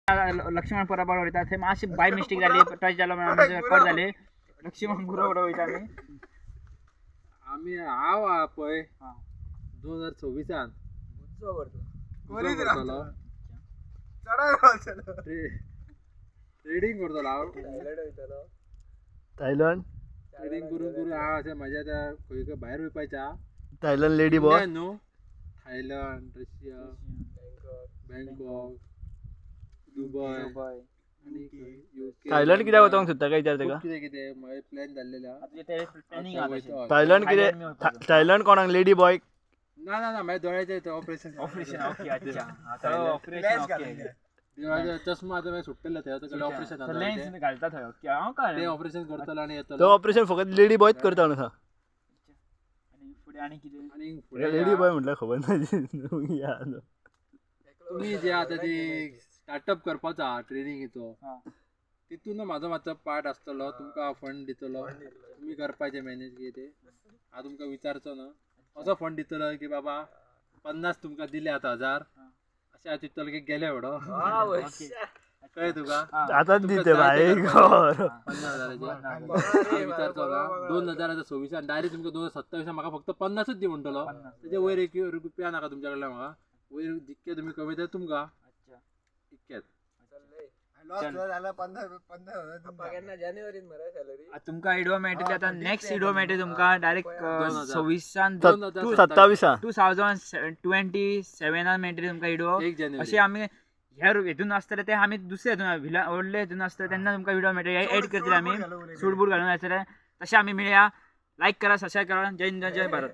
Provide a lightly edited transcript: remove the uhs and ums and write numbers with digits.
लक्ष्मण पराबर वयता थंय मातशी बाय मिस्टेक जाली टच जालो म्हणजे कट जाले लक्ष्मण गुरो वयता आम्ही हांव पळय 2026 ट्रेडिंग करतलो हांव थायलंड ट्रेडिंग करून हांव अशें म्हाज्या आतां खंय भायर वयपाच्या थायलंड लेडी बॉय न्हू थायलंड रशिया बँकॉक दुबय आनी UK थायलंड कित्याक वचोंक सोदता काय विचार तेका कितें कितें म्हाजे प्लॅन जाल्लेले आहा थायलंड कितें थायलंड कोणाक लेडी बॉय ना ना ना म्हाज्या दोळ्याचें ऑपरेशन ओके अच्छा ऑपरेशन ओके देवाचो चष्मा आतां हांवें सुट्टलो थंय ऑपरेशन लेन्स घालता थंय ओके हांव कळ्ळें ते ऑपरेशन करतलो आनी तो येतलो ऑपरेशन फकत लेडी बॉयच करता न्हू आणि फुडें आनी कितें आनी फुडें लेडी बॉय म्हटल्यार खबर ना तुमी जे आतां ती स्टार्टअप करपाचो आहा ट्रेनिंगेचो तितून म्हाजो मातसो पार्ट आसतलो तुमकां फंड दितलो तुमी करपाचें मॅनेज कितें हांव तुमकां विचारचो न्हू असो फंड दितलो की बाबा 50 तुमकां दिले आतां 1000 अशें हांव चिंततलो की गेले व्हडो कळ्ळें तुका आतांच दिते बाय 50,000चे विचारचो ना 2026 डायरेक्ट तुमकां 2027 म्हाका फक्त 50च दी म्हणटलो तेजे वयर 1 रुपया नाका तुमच्या कडल्यान म्हाका वयर जितके तुमी कमयता तुमकां इतकेच तुमकां इडो मेळटली आतां नेक्स्ट इडो मेळटली तुमकां डायरेक्ट 26 2027 मेळटली तुमकां इडो 1 जानेवारी अशें आमी ह्या हितून आसतले ते आमी दुसरे हितून व्हडले हितून आसतले तेन्ना तुमकां विडिओ मेळटले एड करतले आमी सूट बूट घालून आसतले तशें आमी मेळया लायक करा सबस्क्राईब करा जय हिंद जय भारत